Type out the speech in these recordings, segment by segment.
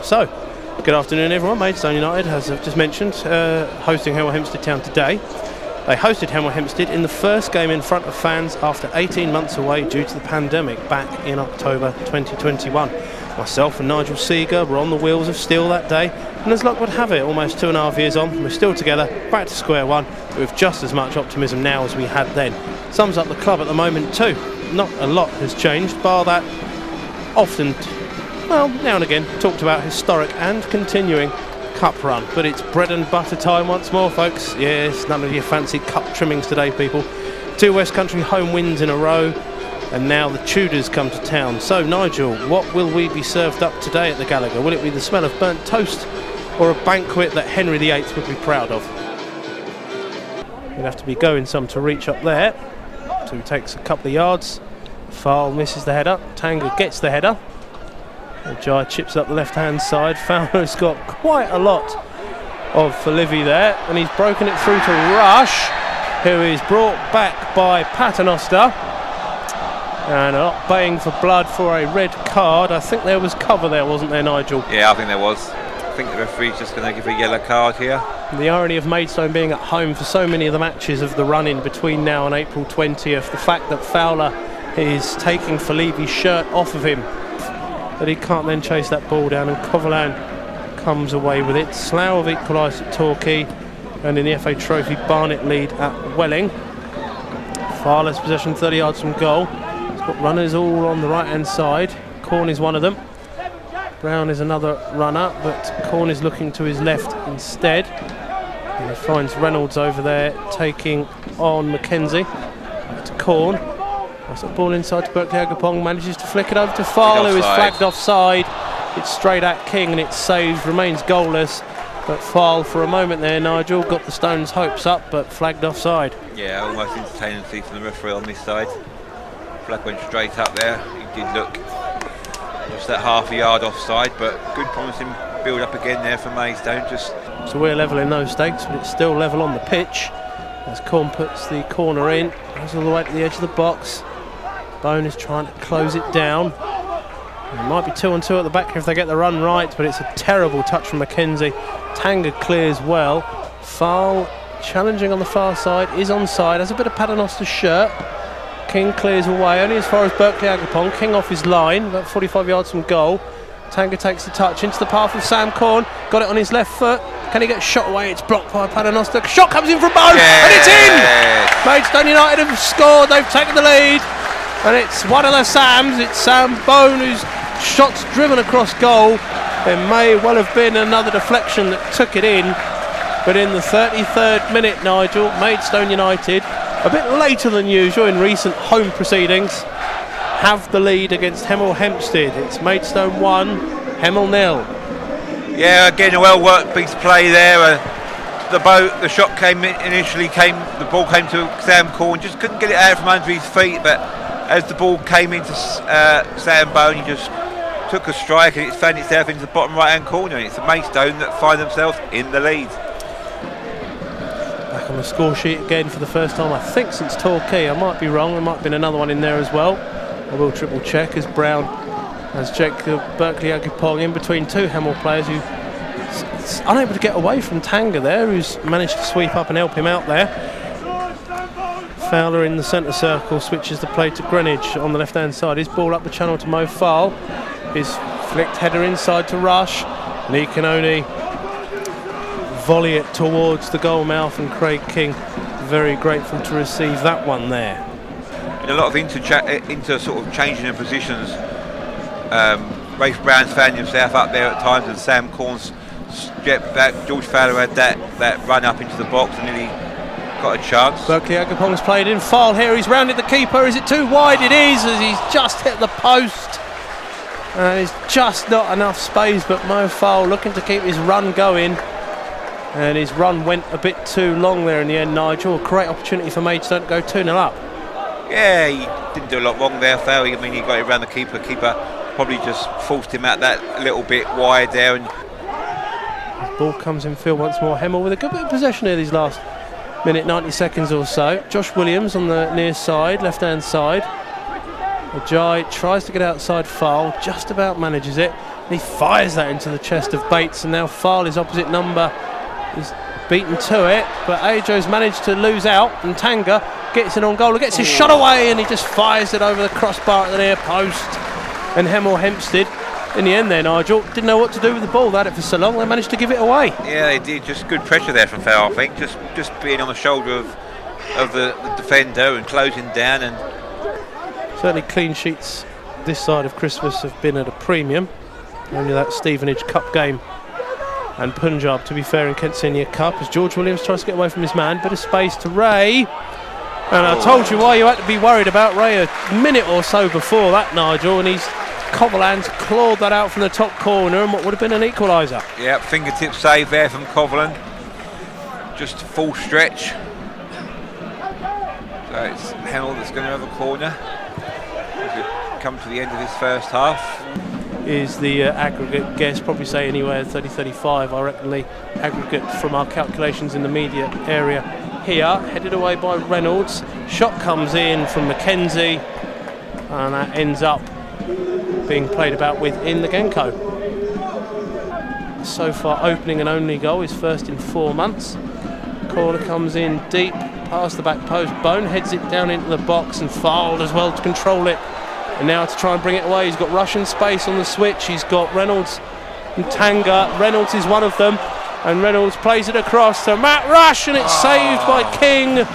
So, good afternoon everyone. Maidstone United, as I've just mentioned, hosting Hemel Hempstead Town today. They hosted Hemel Hempstead in the first game in front of fans after 18 months away due to the pandemic back in October 2021. Myself and Nigel Seeger were on the wheels of steel that day, and as luck would have it, almost 2.5 years on, we're still together, back to square one, with just as much optimism now as we had then. Sums up the club at the moment too. Not a lot has changed, bar that often, well, now and again, talked about historic and continuing cup run. But it's bread and butter time once more, folks. Yes, none of your fancy cup trimmings today, people. 2 West Country home wins in a row, and now the Tudors come to town. So, Nigel, what will we be served up today at the Gallagher? Will it be the smell of burnt toast, or a banquet that Henry VIII would be proud of? You'll have to be going some to reach up there. So he takes a couple of yards. Fowle misses the header. Tanger gets the header. Jai chips up the left-hand side. Fowler's got quite a lot for Livy there, and he's broken it through to Rush, who is brought back by Paternoster. And not baying for blood for a red card. I think there was cover there, wasn't there, Nigel? Yeah, I think there was. I think the referee's just going to give a yellow card here. The irony of Maidstone being at home for so many of the matches of the run-in between now and April 20th, the fact that Fowler is taking Falevi's shirt off of him, that he can't then chase that ball down, and Coverland comes away with it. Slough have equalised at Torquay, and in the FA Trophy, Barnet lead at Welling. Fowler's possession 30 yards from goal. He's got runners all on the right-hand side. Corn is one of them. Brown is another runner, but Corn is looking to his left instead. And he finds Reynolds over there taking on Mackenzie. Back to Corn. That's the ball inside to Berkeley Agapong, manages to flick it over to Fowle, who is flagged offside. It's straight at King and it's saved, remains goalless. But Fowle, for a moment there, Nigel, got the Stones' hopes up, but flagged offside. Yeah, almost entertainingly from the referee on this side. Flag went straight up there. He did look just that half a yard offside, but good promising build up again there for Maidstone. So we're level in those stakes, but it's still level on the pitch as Corn puts the corner in, goes all the way to the edge of the box. Bone is trying to close it down. It might be 2-2 at the back if they get the run right, but it's a terrible touch from Mackenzie. Tanger clears well. Fowle challenging on the far side, is onside, has a bit of Paternoster's shirt. King clears away, only as far as Berkeley Agapong. King off his line, about 45 yards from goal. Tanger takes the touch into the path of Sam Corn, got it on his left foot. Can he get shot away? It's blocked by Paternoster. Shot comes in from Bone, and it's in! Maidstone United have scored, they've taken the lead. And it's one of the Sams, it's Sam Bone, whose shot's driven across goal. There may well have been another deflection that took it in, but in the 33rd minute, Nigel, Maidstone United, a bit later than usual in recent home proceedings, have the lead against Hemel Hempstead. It's Maidstone 1, Hemel 0. Yeah, again a well worked piece of play there. The shot came in, the ball came to Sam Corn, just couldn't get it out from under his feet, but as the ball came into Sam Bone, he just took a strike and it found itself into the bottom right-hand corner. And it's the Maidstone that find themselves in the lead. Back on the score sheet again for the first time, I think, since Torquay. I might be wrong, there might have been another one in there as well. I will triple check as Brown has Jacob Berkeley Agapong in between two Hemel players who is unable to get away from Tanger there, who's managed to sweep up and help him out there. Fowler in the centre circle switches the play to Greenwich on the left hand side. His ball up the channel to Mo Fowle. His flicked header inside to Rush, and he can only volley it towards the goal mouth, and Craig King very grateful to receive that one there. And a lot of inter sort of changing of positions. Rafe Brown's found himself up there at times, and Sam Corn's stepped back. George Fowler had that run up into the box and nearly got a chance. Berkeley Agapong's played in. Fowle here, he's rounded the keeper. Is it too wide? It is, as he's just hit the post. There's just not enough space, but Mo Fowle looking to keep his run going, and his run went a bit too long there in the end, Nigel. A great opportunity for Maidstone to go 2-0 up. Yeah, he didn't do a lot wrong there, Fowle. I mean, he got it around the keeper. Keeper probably just forced him out that little bit wide there. And the ball comes in field once more. Hemel with a good bit of possession here these last minute, 90 seconds or so. Josh Williams on the near side, left hand side. Ajay tries to get outside Fowle, just about manages it. He fires that into the chest of Bates, and now Fowle, his opposite number, is beaten to it, but Ajo's managed to lose out, and Tanga gets it on goal, gets his shot away, and he just fires it over the crossbar at the near post. And Hemel Hempstead, in the end there, Nigel, didn't know what to do with the ball. They had it for so long, they managed to give it away. Yeah, they did. Just good pressure there from Fowle, I think. Just being on the shoulder of the defender and closing down. And certainly clean sheets this side of Christmas have been at a premium. Only that Stevenage Cup game and Punjab, to be fair, in Kent Senior Cup, as George Williams tries to get away from his man. Bit of space to Ray. And I told you why you had to be worried about Ray a minute or so before that, Nigel, and Coverland's clawed that out from the top corner, and what would have been an equaliser. Yeah, fingertip save there from Coverland. Just full stretch. So it's Hemel that's going to have a corner as we come to the end of this first half. Is the aggregate guess, probably say anywhere 30-35, I reckon the aggregate from our calculations in the media area here. Headed away by Reynolds, shot comes in from McKenzie, and that ends up being played about with in the Genko. So far opening and only goal, his first in 4 months. Corner comes in deep past the back post, Bone heads it down into the box, and Fowle as well to control it. And now to try and bring it away, he's got Russian space on the switch. He's got Reynolds and Tanga. Reynolds is one of them, and Reynolds plays it across to Matt Rush, and it's saved by King.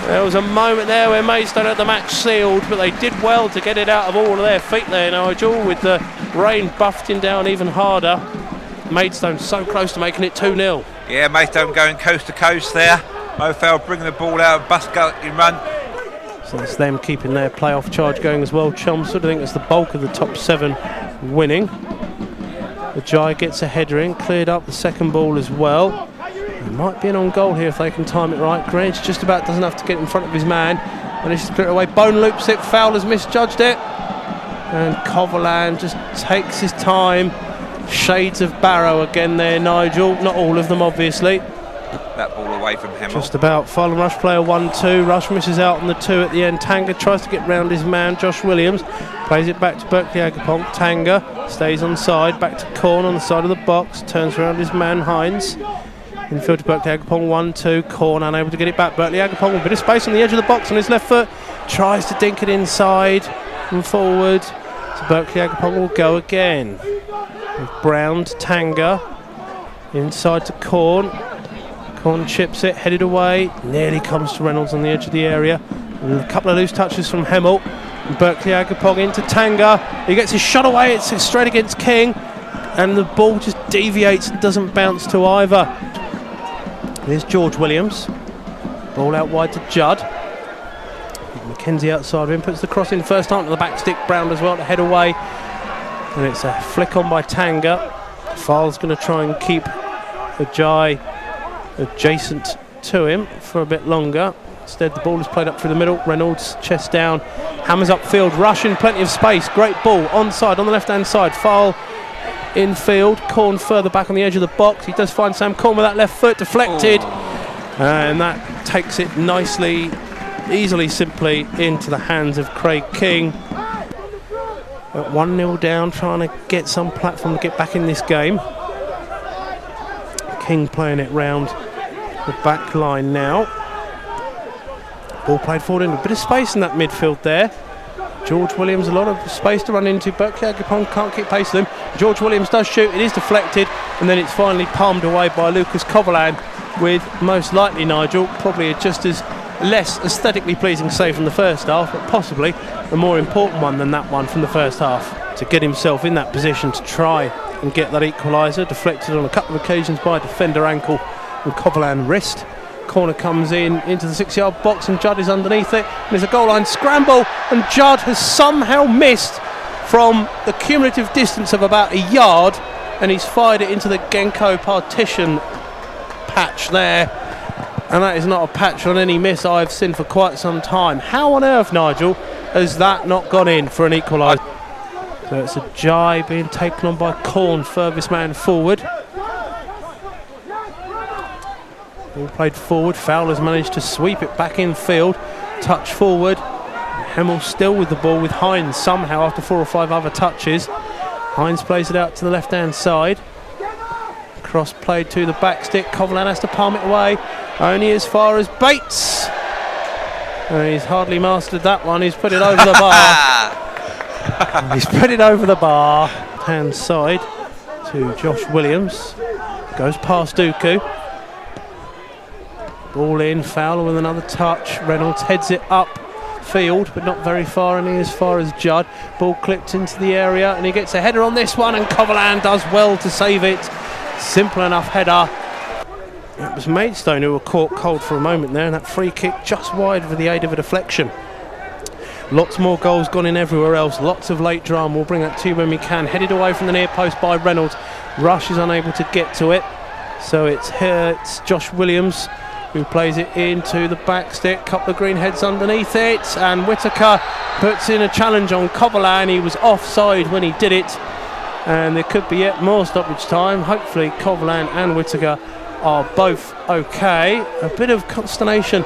There was a moment there where Maidstone had the match sealed, but they did well to get it out of all of their feet there, Nigel, with the rain buffeting down even harder. Maidstone so close to making it 2-0. Yeah, Maidstone going coast to coast there. Mofeld bringing the ball out, Buscutting run. So it's them keeping their playoff charge going as well. Chelmsford, I think it's the bulk of the top 7 winning. The Jai gets a header in, cleared up the second ball as well. It might be an on goal here if they can time it right. Greenwich just about doesn't have to get in front of his man. Manages to clear it away. Bone loops it, Fowle has misjudged it. And Coverland just takes his time. Shades of Barrow again there, Nigel. Not all of them, obviously. That ball away from Hemel. Just about. Fowle and Rush play a 1-2. Rush misses out on the 2 at the end. Tanga tries to get round his man, Josh Williams. Plays it back to Berkeley Agapong. Tanga stays on side. Back to Corn on the side of the box. Turns around his man, Hines. Infield to Berkeley Agapong, 1-2. Corn unable to get it back. Berkeley Agapong with a bit of space on the edge of the box on his left foot. Tries to dink it inside and forward. So Berkeley Agapong will go again. With Brown to Tanga. Inside to Corn. Corn chips it, headed away. Nearly comes to Reynolds on the edge of the area. And a couple of loose touches from Hemel. And Berkeley Agapong into Tanga. He gets his shot away. It's straight against King. And the ball just deviates and doesn't bounce to either. Here's George Williams. Ball out wide to Judd. McKenzie outside of him. Puts the cross in first time to the back stick. Brown as well to head away. And it's a flick on by Tanga. Fowle's going to try and keep the Jai adjacent to him for a bit longer. Instead, the ball is played up through the middle. Reynolds chest down, hammers upfield, Rush in plenty of space. Great ball onside on the left-hand side. Fowle infield, Corn further back on the edge of the box. He does find Sam Corn with that left foot deflected, and that takes it nicely, easily, simply into the hands of Craig King. At 1-0 down, trying to get some platform to get back in this game. King playing it round the back line now. Ball played forward into a bit of space in that midfield there. George Williams, a lot of space to run into. Berkeley Agapong can't keep pace with him. George Williams does shoot, it is deflected, and then it's finally palmed away by Lucas Coverland, with most likely, Nigel, probably just as less aesthetically pleasing save from the first half, but possibly a more important one than that one from the first half. To get himself in that position to try and get that equaliser, deflected on a couple of occasions by defender ankle and Coverland wrist. Corner comes in into the 6-yard box, and Judd is underneath it. And there's a goal line scramble, and Judd has somehow missed from the cumulative distance of about a yard, and he's fired it into the Genko partition patch there. And that is not a patch on any miss I've seen for quite some time. How on earth, Nigel, has that not gone in for an equaliser? So it's a Jai being taken on by Corn, furthest man forward. Ball played forward. Fowle has managed to sweep it back in field. Touch forward. Hemel still with the ball with Hines somehow after 4 or 5 other touches. Hines plays it out to the left-hand side. Cross played to the back stick. Coverland has to palm it away. Only as far as Bates. He's hardly mastered that one. He's put it over the bar. He's put it over the bar. Hand side to Josh Williams. Goes past Dooku. Ball in. Fowler with another touch. Reynolds heads it up field, but not very far, and as far as Judd. Ball clipped into the area, and he gets a header on this one, and Coverland does well to save it. Simple enough header. It was Maidstone who were caught cold for a moment there, and that free kick just wide with the aid of a deflection. Lots more goals gone in everywhere else. Lots of late drama. We'll bring that to you when we can. Headed away from the near post by Reynolds. Rush is unable to get to it, so it's Josh Williams who plays it into the back stick. Couple of green heads underneath it, and Whittaker puts in a challenge on Coverland. He was offside when he did it, and there could be yet more stoppage time. Hopefully Coverland and Whittaker are both okay. A bit of consternation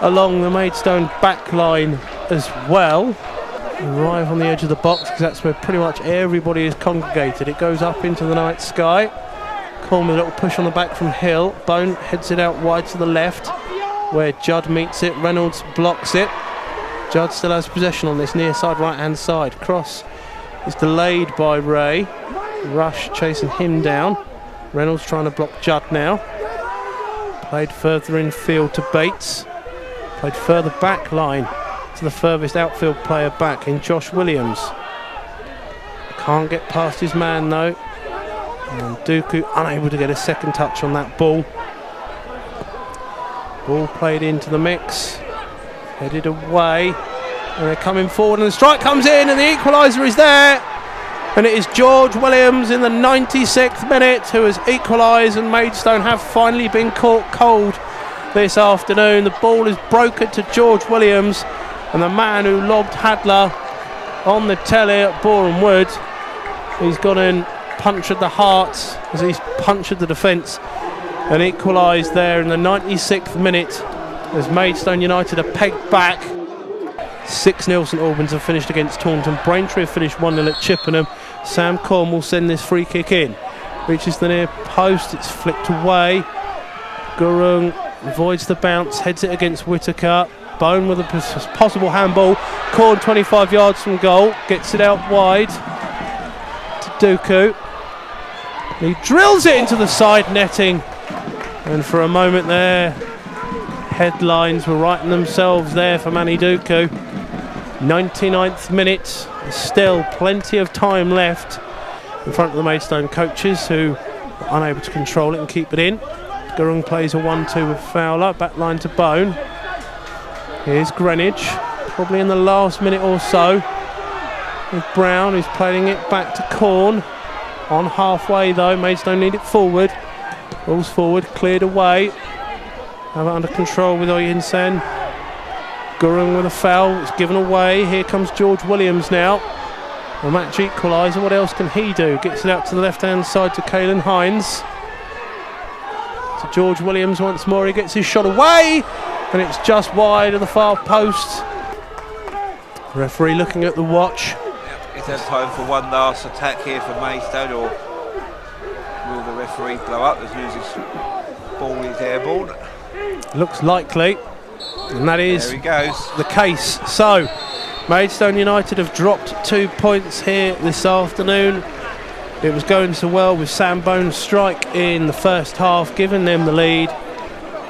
along the Maidstone back line as well. Arrive on the edge of the box, because that's where pretty much everybody is congregated. It goes up into the night sky. Corn with a little push on the back from Hill. Bone heads it out wide to the left, where Judd meets it. Reynolds blocks it. Judd still has possession on this near side, right hand side. Cross is delayed by Ray. Rush chasing him down. Reynolds trying to block Judd now. Played further infield to Bates. Played further back line to the furthest outfield player back in Josh Williams. Can't get past his man though. And Dooku unable to get a second touch on that ball. Ball played into the mix. Headed away. And they're coming forward, and the strike comes in, and the equaliser is there. And it is George Williams in the 96th minute who has equalised, and Maidstone have finally been caught cold this afternoon. The ball is broken to George Williams, and the man who lobbed Hadler on the telly at Boreham Wood, he's gone and punctured the heart as he's punctured the defence, and equalised there in the 96th minute as Maidstone United are pegged back. 6-0 St Albans have finished against Taunton. Braintree have finished 1-0 at Chippenham. Sam Corn will send this free kick in. Reaches the near post, it's flicked away. Gurung avoids the bounce, heads it against Whittaker. Bone with a possible handball. Corn 25 yards from goal, gets it out wide to Dooku. He drills it into the side netting, and for a moment there, headlines were writing themselves there for Manny Dooku. 99th minute, still plenty of time left in front of the Maidstone coaches, who are unable to control it and keep it in. Gurung plays a 1-2 with Fowler, back line to Bone. Here's Greenwich, probably in the last minute or so, with Brown, who's playing it back to Corn. On halfway though, Maidstone need it forward. Balls forward, cleared away. Have it under control with Oyinsen. Gurung with a foul, it's given away. Here comes George Williams now. A match equaliser, what else can he do? Gets it out to the left hand side to Caelan Hines. To George Williams once more, he gets his shot away, and it's just wide of the far post. Referee looking at the watch. Is there time for one last attack here for Maidstone, or will the referee blow up as soon as his ball is airborne? Looks likely, and that is there he goes. The case. So Maidstone United have dropped 2 points here this afternoon. It was going so well with Sam Bone's strike in the first half, giving them the lead,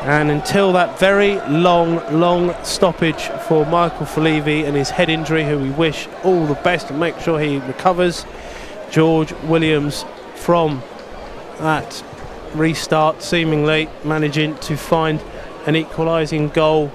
and until that very long stoppage for Michael Falevi and his head injury, who we wish all the best and make sure he recovers, George Williams from that restart seemingly managing to find an equalising goal